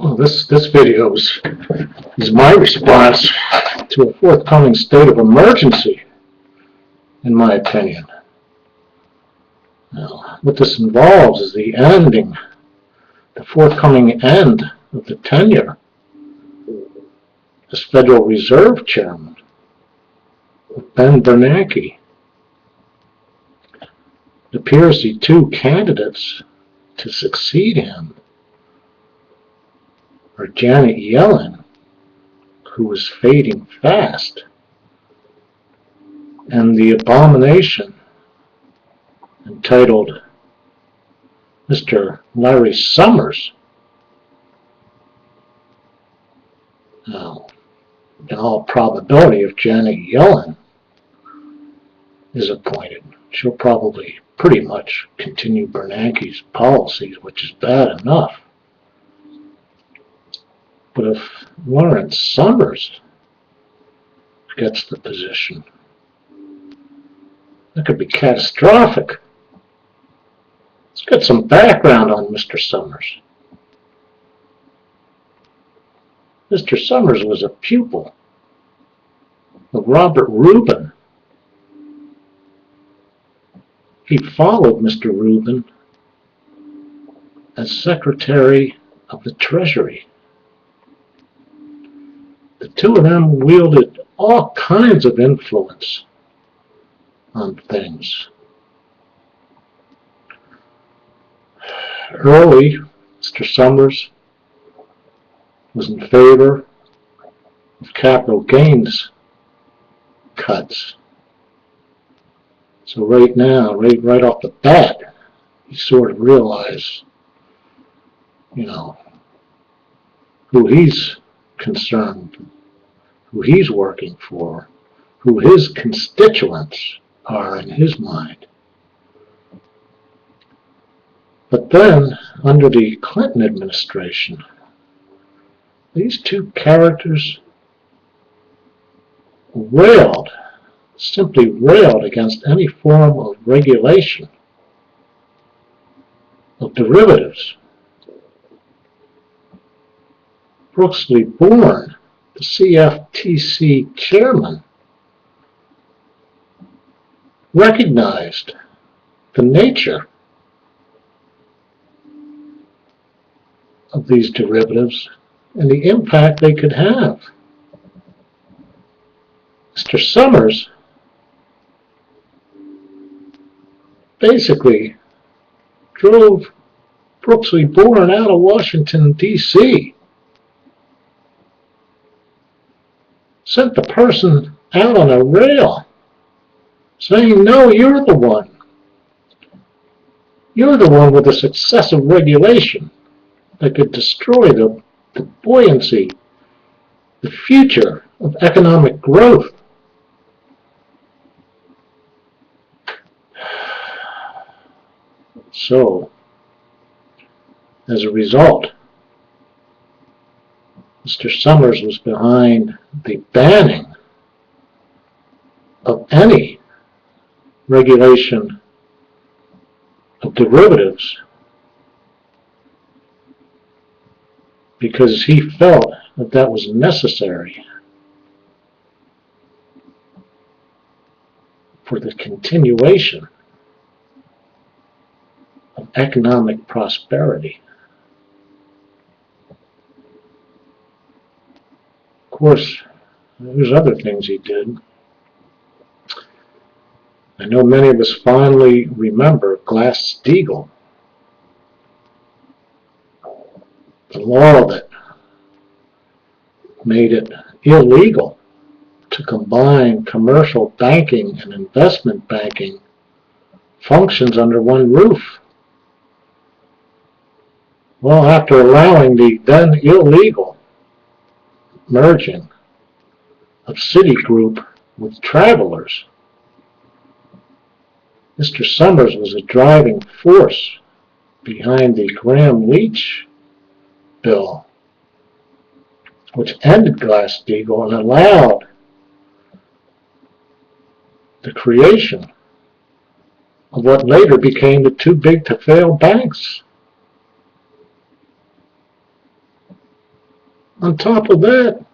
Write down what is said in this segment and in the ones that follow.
Well, this video is my response to a forthcoming state of emergency, in my opinion. Now, what this involves is the forthcoming end of the tenure as Federal Reserve Chairman of Ben Bernanke. It appears the two candidates to succeed him are Janet Yellen, who is fading fast, and the abomination entitled Mr. Larry Summers. Now, in all probability, if Janet Yellen is appointed, she'll probably pretty much continue Bernanke's policies, which is bad enough. But if Lawrence Summers gets the position, that could be catastrophic. Let's get some background on Mr. Summers. Mr. Summers was a pupil of Robert Rubin. He followed Mr. Rubin as Secretary of the Treasury. The two of them wielded all kinds of influence on things. Early, Mr. Summers was in favor of capital gains cuts. So right now, right off the bat, you sort of realize, who he's concerned, who he's working for, who his constituents are in his mind. But then, under the Clinton administration, these two characters simply railed against any form of regulation of derivatives. Brooks Lee Bourne, the CFTC chairman, recognized the nature of these derivatives and the impact they could have. Mr. Summers basically drove Brooks Lee Bourne out of Washington, D.C., sent the person out on a rail, saying, no, you're the one. You're the one with this excessive regulation that could destroy the buoyancy, the future of economic growth. So, as a result, Mr. Summers was behind the banning of any regulation of derivatives because he felt that that was necessary for the continuation of economic prosperity. Of course, there's other things he did. I know many of us fondly remember Glass-Steagall, the law that made it illegal to combine commercial banking and investment banking functions under one roof. Well, after allowing the then illegal merging of Citigroup with Travelers, Mr. Summers was a driving force behind the Graham-Leach bill, which ended Glass-Steagall and allowed the creation of what later became the too-big-to-fail banks. On top of that,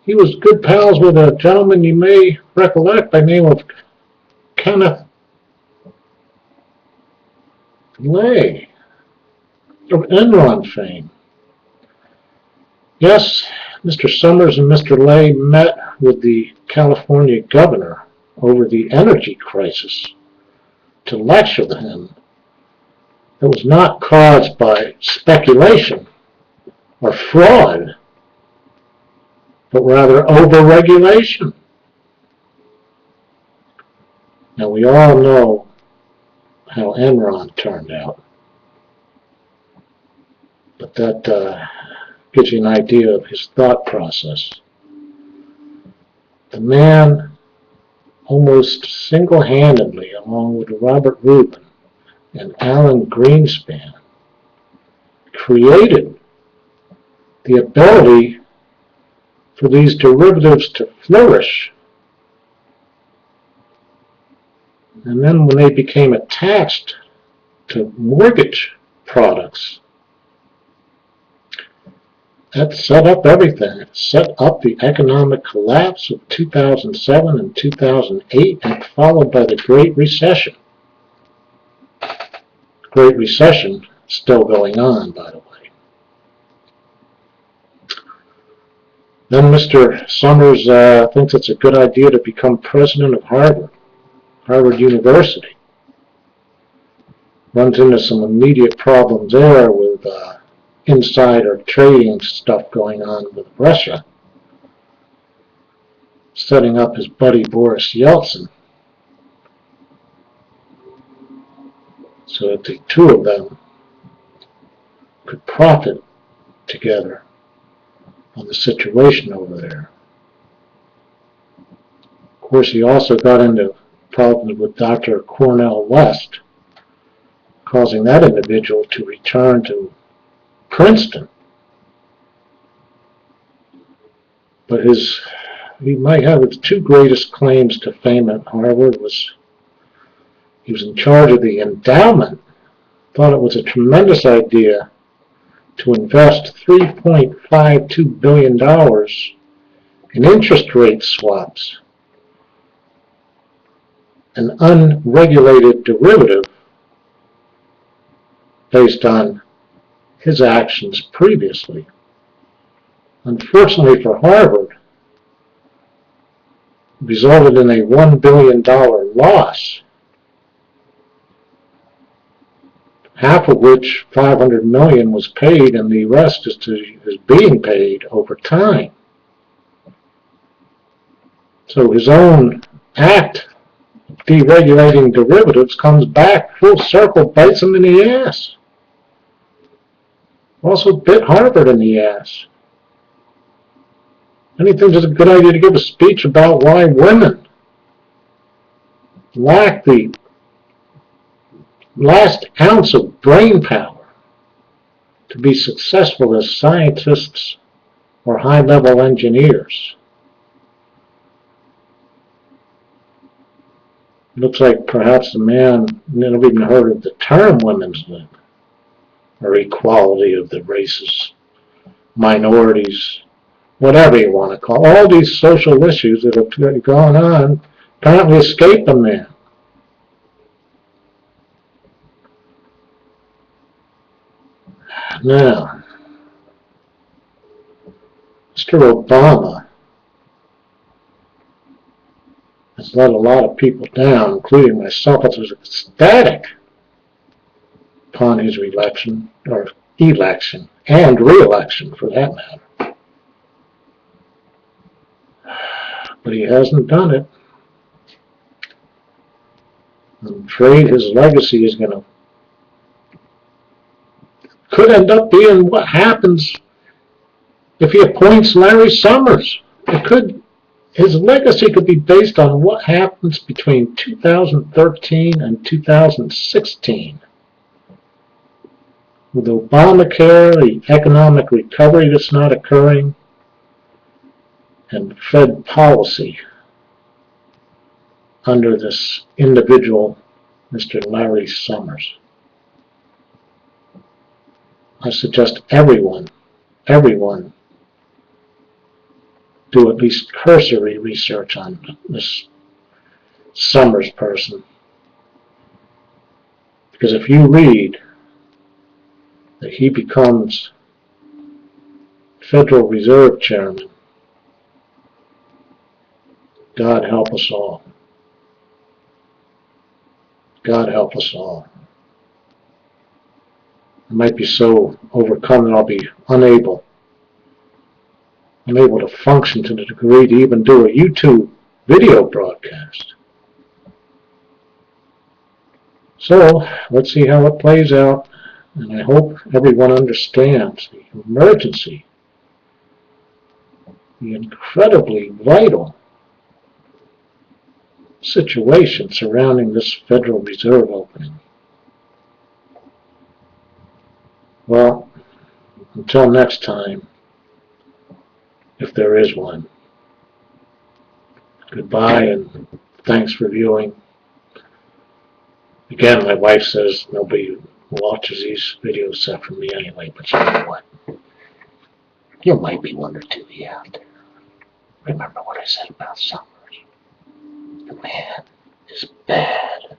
he was good pals with a gentleman you may recollect by the name of Kenneth Lay of Enron fame. Yes, Mr. Summers and Mr. Lay met with the California governor over the energy crisis to lecture to him that was not caused by speculation or fraud, but rather overregulation. Now we all know how Enron turned out, but that gives you an idea of his thought process. The man almost single-handedly, along with Robert Rubin and Alan Greenspan, created the ability for these derivatives to flourish. And then when they became attached to mortgage products, that set up everything. It set up the economic collapse of 2007 and 2008, and followed by the Great Recession. The Great Recession still going on, by the way. Then Mr. Summers thinks it's a good idea to become president of Harvard University. Runs into some immediate problems there with insider trading stuff going on with Russia, setting up his buddy Boris Yeltsin so that the two of them could profit together on the situation over there. Of course, he also got into problems with Dr. Cornel West, causing that individual to return to Princeton. But he might have his two greatest claims to fame at Harvard was he was in charge of the endowment, thought it was a tremendous idea to invest $3.52 billion in interest rate swaps, an unregulated derivative based on his actions previously. Unfortunately for Harvard, it resulted in a $1 billion loss, half of which, $500 million, was paid, and the rest is being paid over time. So his own act of deregulating derivatives comes back full circle, bites him in the ass. Also bit Harvard in the ass. And he thinks it's a good idea to give a speech about why women lack the last ounce of brain power to be successful as scientists or high-level engineers. Looks like perhaps the man never even heard of the term women's lib, or equality of the races, minorities, whatever you want to call it. All these social issues that are going on apparently escape the man. Now, Mr. Obama has let a lot of people down, including myself. I was ecstatic upon his election, or election, and re-election for that matter. But he hasn't done it. I'm afraid his legacy is could end up being what happens if he appoints Larry Summers. His legacy could be based on what happens between 2013 and 2016. With Obamacare, the economic recovery that's not occurring, and Fed policy under this individual, Mr. Larry Summers. I suggest everyone everyone do at least cursory research on this Summers person. Because if you read that he becomes Federal Reserve Chairman, God help us all. God help us all. I might be so overcome that I'll be unable to function to the degree to even do a YouTube video broadcast. So, let's see how it plays out, and I hope everyone understands the emergency, the incredibly vital situation surrounding this Federal Reserve opening. Well, until next time, if there is one, goodbye and thanks for viewing. Again, my wife says nobody watches these videos except for me anyway, but you know what? You might be one or two out there. Remember what I said about Summers. The man is bad.